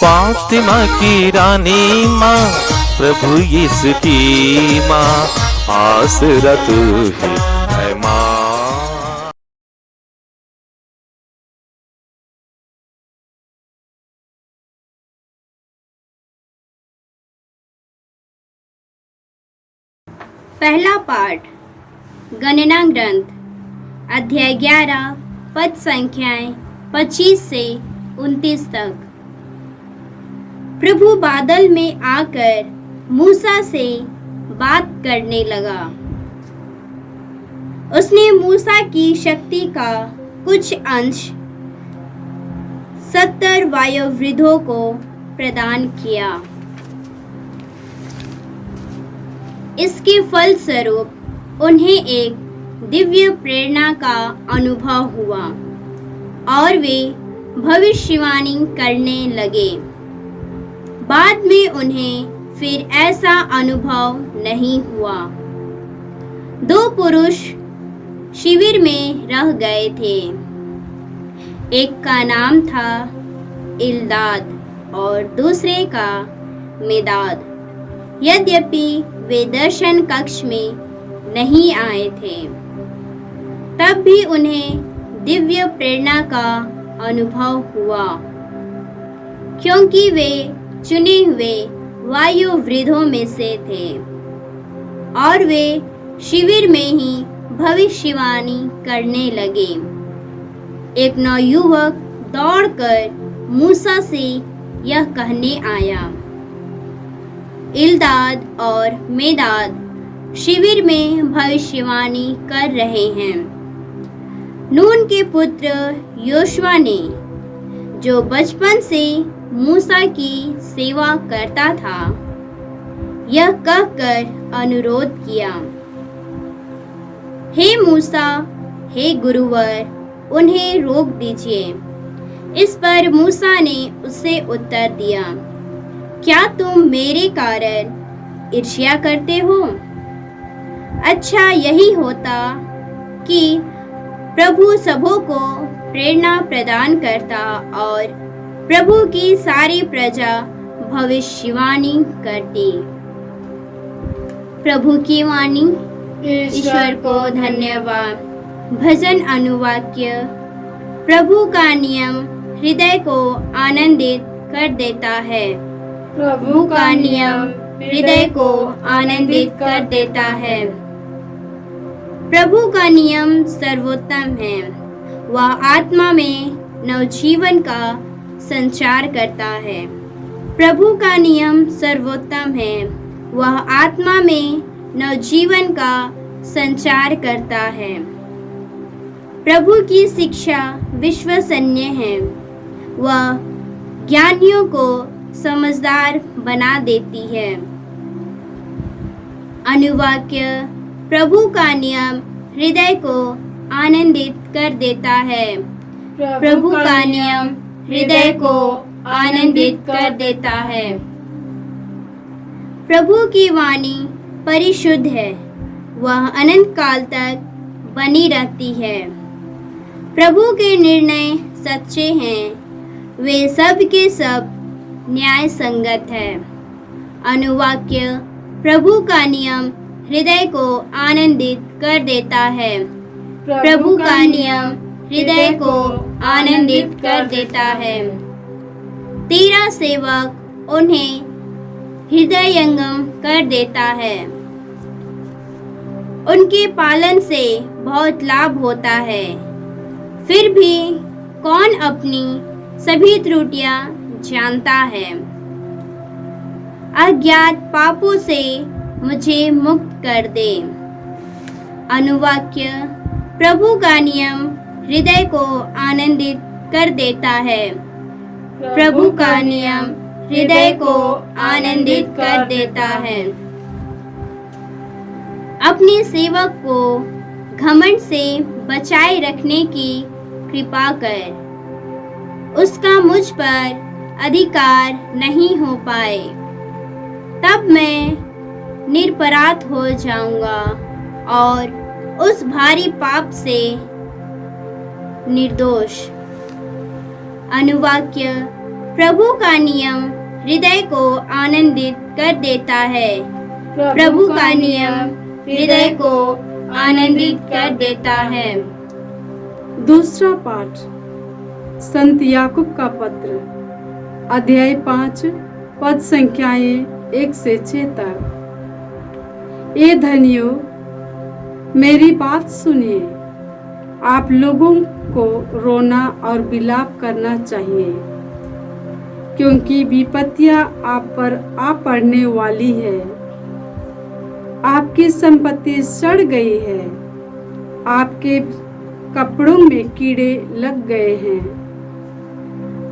फातिमा की रानी माँ, प्रभु यीशु की माँ, आसरा तू ही है माँ। पहला पाठ गणना ग्रंथ अध्याय 11 पद संख्याएं 25 से 29 तक। प्रभु बादल में आकर मूसा से बात करने लगा। उसने मूसा की शक्ति का कुछ अंश 70 वयोवृद्धों को प्रदान किया। इसके फलस्वरूप उन्हें एक दिव्य प्रेरणा का अनुभव हुआ और वे भविष्यवाणी करने लगे। बाद में उन्हें फिर ऐसा अनुभव नहीं हुआ। 2 पुरुष शिविर में रह गए थे। एक का नाम था इल्दाद और दूसरे का मेदाद। यद्यपि वे दर्शन कक्ष में नहीं आए थे, तब भी उन्हें दिव्य प्रेरणा का अनुभव हुआ, क्योंकि वे चुने हुए वयोवृद्धों में से थे और वे शिविर में ही भविष्यवाणी करने लगे। एक नवयुवक दौड़कर मूसा से यह कहने आया, इल्दाद और मेदाद शिविर में भविष्यवाणी कर रहे हैं। नून के पुत्र योशुआ ने, जो बचपन से मूसा की सेवा करता था, यह कहकर अनुरोध किया, हे मूसा, हे गुरुवर, उन्हें रोक दीजिए। इस पर मूसा ने उससे उत्तर दिया, क्या तुम मेरे कारण ईर्ष्या करते हो? अच्छा यही होता कि प्रभु सबों को प्रेरणा प्रदान करता और प्रभु की सारी प्रजा भविष्यवाणी करती। प्रभु की वाणी। ईश्वर को धन्यवाद। भजन अनुवाक्य। प्रभु का नियम हृदय को आनंदित कर देता है। प्रभु का नियम हृदय को आनंदित कर देता है। प्रभु का नियम सर्वोत्तम है। वह आत्मा में नवजीवन का संचार करता है। प्रभु का नियम सर्वोत्तम है। वह आत्मा में नवजीवन का संचार करता है। प्रभु की शिक्षा विश्वसनीय है। वह ज्ञानियों को समझदार बना देती है। अनुवाक्य। प्रभु का नियम हृदय को आनंदित कर देता है। प्रभु का नियम हृदय को आनंदित कर देता है। प्रभु की वाणी परिशुद्ध है। वह अनंत काल तक बनी रहती है। प्रभु के निर्णय सच्चे हैं। वे सब के सब न्याय संगत है। अनुवाक्य। प्रभु का नियम हृदय को आनंदित कर देता है। प्रभु का नियम हृदय को आनंदित कर देता है। तेरा सेवक उन्हें हृदयंगम कर देता है। उनके पालन से बहुत लाभ होता है। फिर भी कौन अपनी सभी त्रुटियां जानता है? अज्ञात पापों से मुझे मुक्त कर दे। अनुवाक्य। प्रभु का नियम हृदय को आनंदित कर देता है। प्रभु का नियम हृदय को आनंदित कर देता है। अपने सेवक को घमंड से बचाए रखने की कृपा कर। उसका मुझ पर अधिकार नहीं हो पाए। तब मैं निरपराध हो जाऊंगा और उस भारी पाप से निर्दोष। अनुवाक्य। प्रभु का नियम हृदय को आनंदित कर देता है। प्रभु का नियम हृदय को आनंदित कर देता है। दूसरा पाठ संत याकूब का पत्र, अध्याय 5, पद संख्याएं 1 से 6 तक। ये धनियों, मेरी बात सुनिए। आप लोगों को रोना और विलाप करना चाहिए, क्योंकि विपत्तियां आप पर आ पड़ने वाली है। आपकी संपत्ति सड़ गई है, आपके कपड़ों में कीड़े लग गए हैं,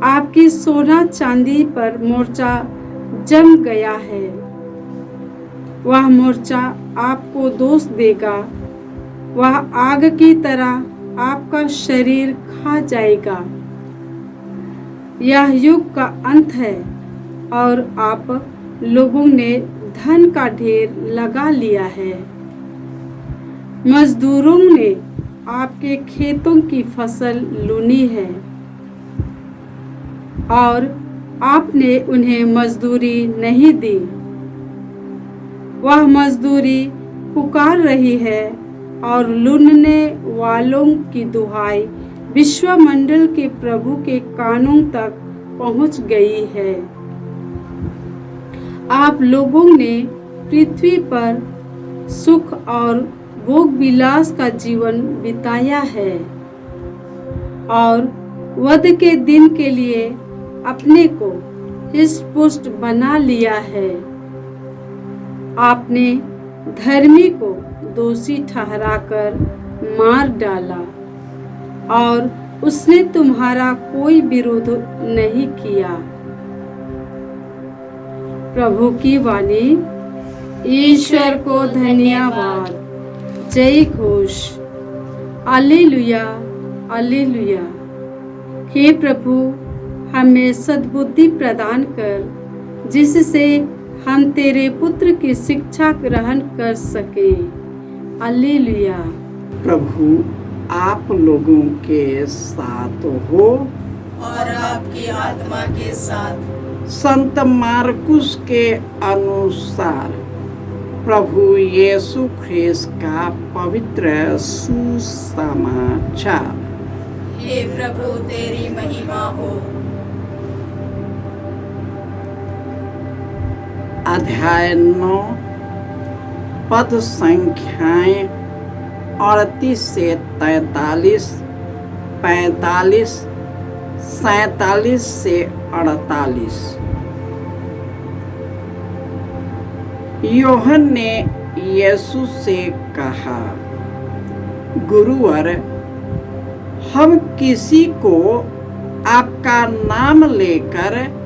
आपकी सोना चांदी पर मोर्चा जम गया है। वह मोर्चा आपको दोष देगा, वह आग की तरह आपका शरीर खा जाएगा। यह युग का अंत है और आप लोगों ने धन का ढेर लगा लिया है। मजदूरों ने आपके खेतों की फसल लूनी है और आपने उन्हें मजदूरी नहीं दी। वह मजदूरी पुकार रही है और लूटने वालों की दुहाई विश्वमंडल के प्रभु के कानों तक पहुंच गई है। आप लोगों ने पृथ्वी पर सुख और भोग विलास का जीवन बिताया है और वध के दिन के लिए अपने को हिष्ट-पुष्ट बना लिया है। आपने धर्मी को दोषी ठहराकर मार डाला और उसने तुम्हारा कोई विरोध नहीं किया। प्रभु की वाणी। ईश्वर को धन्यवाद। जय घोष। Hallelujah, hallelujah. हे प्रभु, हमें सद्बुद्धि प्रदान कर, जिससे हम तेरे पुत्र की शिक्षा ग्रहण कर सके। हालेलुया। प्रभु आप लोगों के साथ हो और आपकी आत्मा के साथ। संत मार्कुस के अनुसार प्रभु यीशु ख्रिस्त का पवित्र सुसमाचार। हे प्रभु तेरी महिमा हो। अध्याय 9, पद संख्याएं 38 से 43, 45, 47 से 48। यूहन्ना ने यीशु से कहा, गुरुवर, हम किसी को आपका नाम लेकर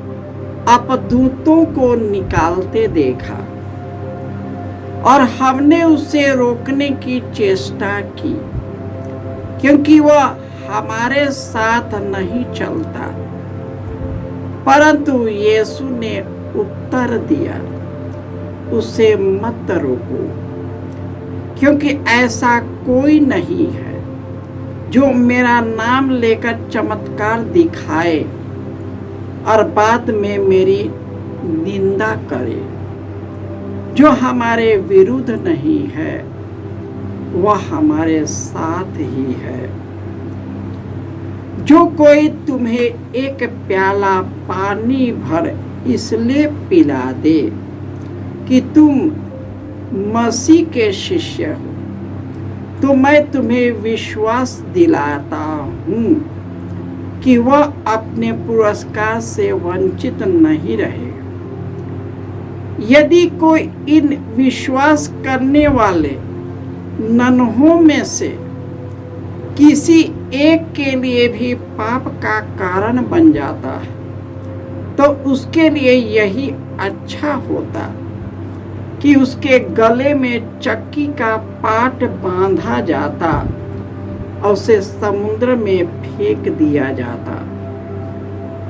अपदूतों को निकालते देखा और हमने उसे रोकने की चेष्टा की, क्योंकि वह हमारे साथ नहीं चलता। परंतु यीशु ने उत्तर दिया, उसे मत रोको, क्योंकि ऐसा कोई नहीं है जो मेरा नाम लेकर चमत्कार दिखाए और बाद में मेरी निंदा करे। जो हमारे विरुद्ध नहीं है वह हमारे साथ ही है। जो कोई तुम्हें एक प्याला पानी भर इसलिए पिला दे कि तुम मसीह के शिष्य हो, तो मैं तुम्हें विश्वास दिलाता हूँ कि वह अपने पुरस्कार से वंचित नहीं रहेगा। यदि कोई इन विश्वास करने वाले नन्हों में से किसी एक के लिए भी पाप का कारण बन जाता है, तो उसके लिए यही अच्छा होता कि उसके गले में चक्की का पाट बांधा जाता और उसे समुद्र में फेंक दिया जाता।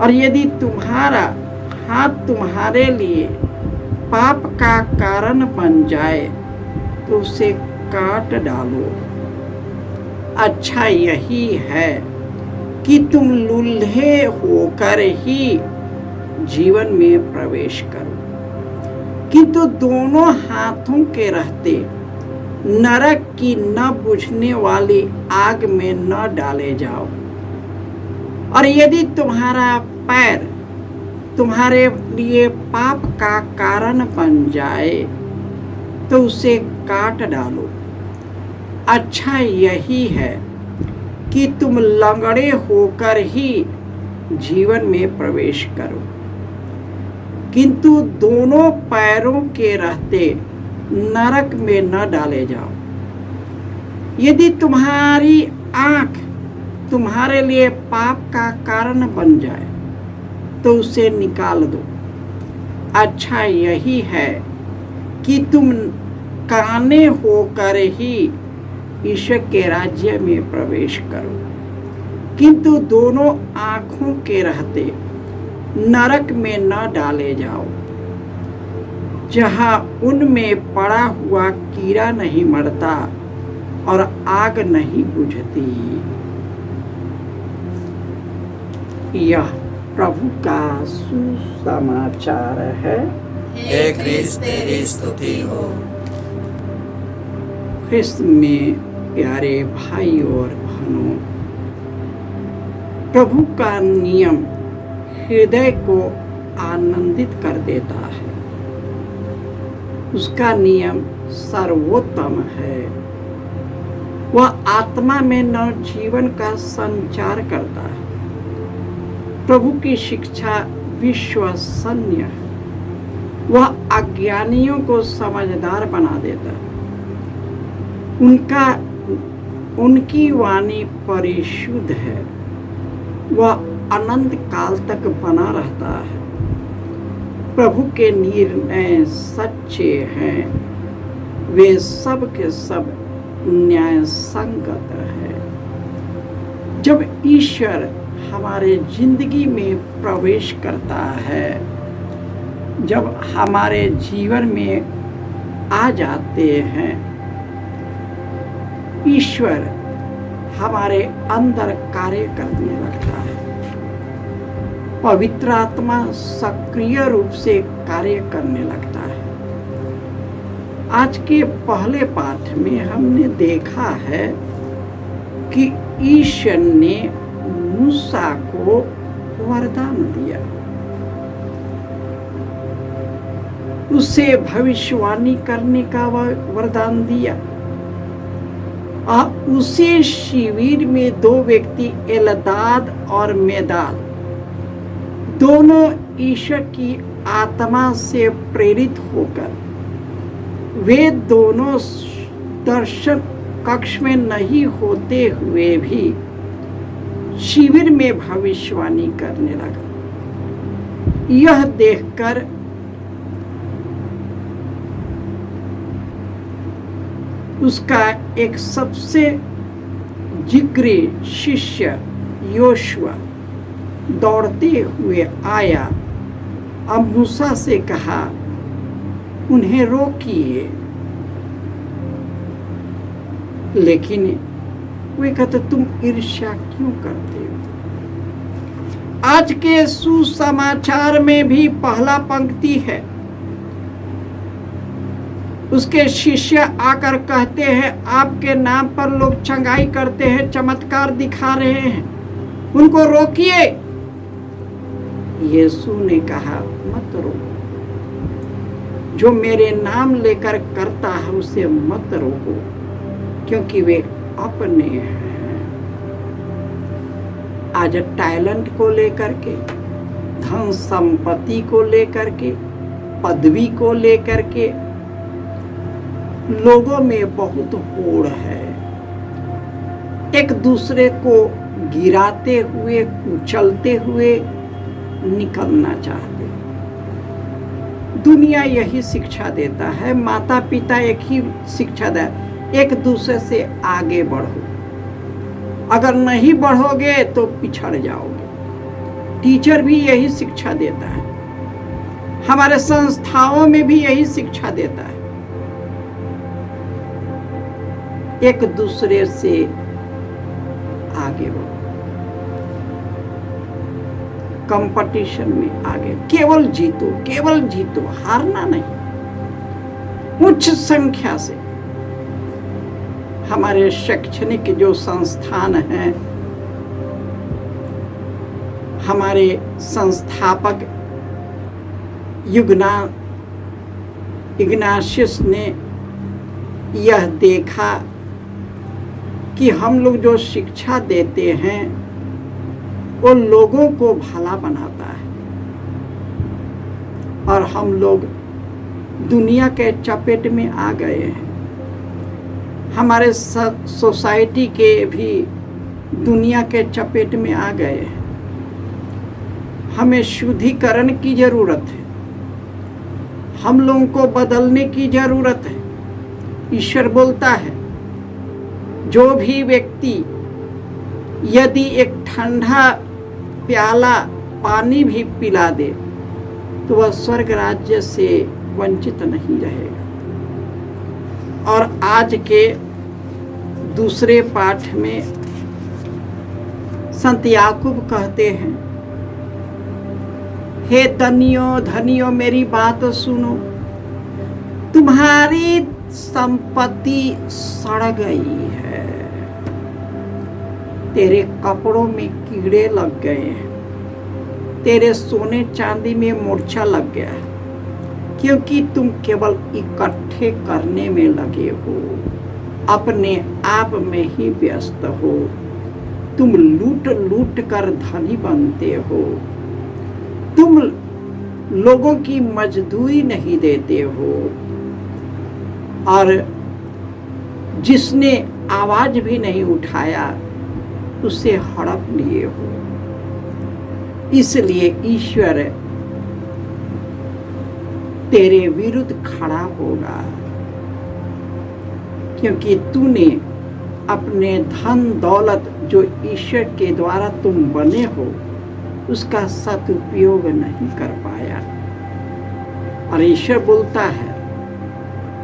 और यदि तुम्हारा हाथ तुम्हारे लिए पाप का कारण बन जाए तो उसे काट डालो। अच्छा यही है कि तुम लूल्हे होकर ही जीवन में प्रवेश करो। किंतु दोनों हाथों के रहते नरक की न बुझने वाली आग में न डाले जाओ। और यदि तुम्हारा पैर तुम्हारे लिए पाप का कारण बन जाए तो उसे काट डालो। अच्छा यही है कि तुम लंगड़े होकर ही जीवन में प्रवेश करो, किंतु दोनों पैरों के रहते नरक में न डाले जाओ। यदि तुम्हारी आंख तुम्हारे लिए पाप का कारण बन जाए तो उसे निकाल दो। अच्छा यही है कि तुम काने होकर ही ईश्वर के राज्य में प्रवेश करो, किंतु दोनों आँखों के रहते नरक में न डाले जाओ, जहाँ उनमें पड़ा हुआ कीड़ा नहीं मरता और आग नहीं बुझती। यह प्रभु का सुसमाचार है। हे क्रिस्त तेरी स्तुति हो। ख्रिस्त में प्यारे भाइयों और बहनों, प्रभु का नियम हृदय को आनंदित कर देता है। उसका नियम सर्वोत्तम है। वह आत्मा में नव जीवन का संचार करता है। प्रभु की शिक्षा विश्वसनीय है। वह अज्ञानियों को समझदार बना देता है। उनकी वाणी परिशुद्ध है। वह अनंत काल तक बना रहता है। प्रभु के निर्णय सच्चे हैं। वे सब के सब न्याय संगत है। जब ईश्वर हमारे जिंदगी में प्रवेश करता है, जब हमारे जीवन में आ जाते हैं, ईश्वर हमारे अंदर कार्य करने लगता है। पवित्र आत्मा सक्रिय रूप से कार्य करने लगता है। आज के पहले पाठ में हमने देखा है कि ईश्वर ने मूसा को वरदान दिया। उसे भविष्यवाणी करने का वरदान दिया। उसी शिविर में दो व्यक्ति एलदाद और मेदाद दोनों ईश्वर की आत्मा से प्रेरित होकर वे दोनों दर्शन कक्ष में नहीं होते हुए भी शिविर में भविष्यवाणी करने लगा। यह देखकर उसका एक सबसे जिगरी शिष्य योशुआ दौड़ते हुए आया और मूसा से कहा, उन्हें रोकिए। लेकिन वे कहते, तुम ईर्ष्या क्यों करते हो? आज के सुसमाचार में भी पहला पंक्ति है। उसके शिष्य आकर कहते हैं, आपके नाम पर लोग चंगाई करते हैं, चमत्कार दिखा रहे हैं, उनको रोकिए। यीशु ने कहा, मत रोको। जो मेरे नाम लेकर करता है उसे मत रोको, क्योंकि वे अपने हैं। आज टैलेंट को लेकर के, धन संपत्ति को लेकर के, पदवी को लेकर के लोगों में बहुत होड़ है। एक दूसरे को गिराते हुए, कुचलते हुए निकलना चाहते। दुनिया यही शिक्षा देता है, माता पिता एक ही शिक्षा देता है, एक दूसरे से आगे बढ़ो। अगर नहीं बढ़ोगे तो पिछड़ जाओगे। टीचर भी यही शिक्षा देता है। हमारे संस्थाओं में भी यही शिक्षा देता है, एक दूसरे से आगे बढ़ो। कंपटीशन में आगे। केवल जीतो, केवल जीतो, हारना नहीं। उच्च संख्या से हमारे शैक्षणिक जो संस्थान हैं, हमारे संस्थापक इग्नाशियस ने यह देखा कि हम लोग जो शिक्षा देते हैं वो लोगों को भला बनाता है, और हम लोग दुनिया के चपेट में आ गए हैं। हमारे सोसाइटी के भी दुनिया के चपेट में आ गए हैं। हमें शुद्धिकरण की जरूरत है, हम लोगों को बदलने की जरूरत है। ईश्वर बोलता है, जो भी व्यक्ति यदि एक ठंडा प्याला पानी भी पिला दे तो वह स्वर्ग राज्य से वंचित नहीं रहेगा। और आज के दूसरे पाठ में संत याकूब कहते हैं, हे धनियों मेरी बात सुनो, तुम्हारी संपत्ति सड़ गई है, तेरे कपड़ों में कीड़े लग गए हैं, तेरे सोने चांदी में मूर्छा लग गया है, क्योंकि तुम केवल इकट्ठे करने में लगे हो, अपने आप में ही व्यस्त हो। तुम लूट लूट कर धनी बनते हो, तुम लोगों की मजदूरी नहीं देते हो, और जिसने आवाज भी नहीं उठाया उसे हड़प लिए हो। इसलिए ईश्वर तेरे विरुद्ध खड़ा होगा, क्योंकि तूने अपने धन दौलत जो ईश्वर के द्वारा तुम बने हो उसका सदुपयोग नहीं कर पाया। और ईश्वर बोलता है,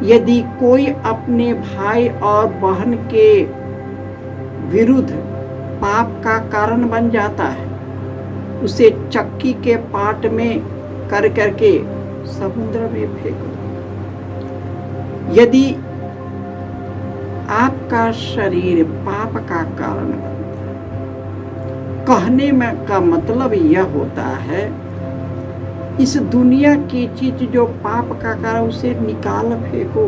यदि कोई अपने भाई और बहन के विरुद्ध पाप का कारण बन जाता है, उसे चक्की के पाट में कर करके समुद्र में फेंको। यदि आपका शरीर पाप का कारण बनता है, कहने में का मतलब यह होता है, इस दुनिया की चीज जो पाप का कारण, उसे निकाल फेंको,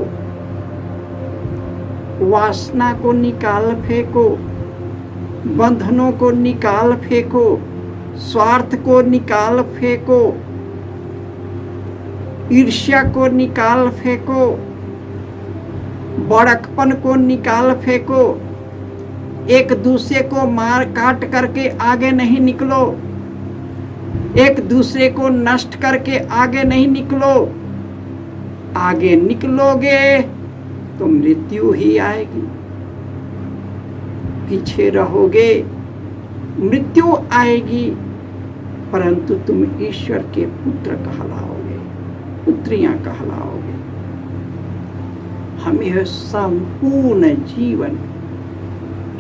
वासना को निकाल फेंको, बंधनों को निकाल फेंको, स्वार्थ को निकाल फेंको, ईर्ष्या को निकाल फेंको, बड़कपन को निकाल फेंको, एक दूसरे को मार काट करके आगे नहीं निकलो, एक दूसरे को नष्ट करके आगे नहीं निकलो। आगे निकलोगे तो मृत्यु ही आएगी, पीछे रहोगे मृत्यु आएगी, परंतु तुम ईश्वर के पुत्र कहलाओगे, पुत्रियां कहलाओगे। हमें संपूर्ण जीवन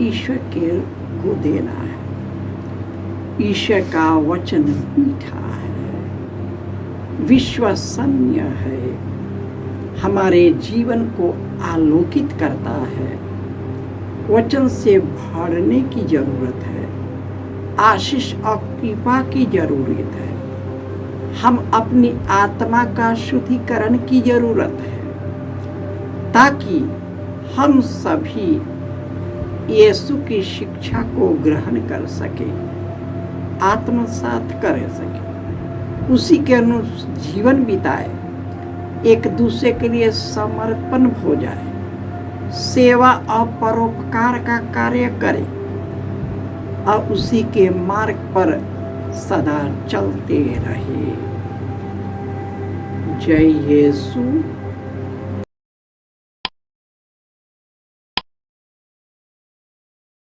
ईश्वर के को देना है। ईश्वर का वचन मीठा है, विश्वसनीय है, हमारे जीवन को आलोकित करता है। वचन से भरने की जरूरत है, आशीष और कृपा की जरूरत है। हम अपनी आत्मा का शुद्धिकरण की जरूरत है, ताकि हम सभी यीशु की शिक्षा को ग्रहण कर सके, आत्मसात कर सके, उसी के अनुसार जीवन बिताए, एक दूसरे के लिए समर्पण हो जाए, सेवा और परोपकार का कार्य करे, और उसी के मार्ग पर सदा चलते रहे। जय यीशु।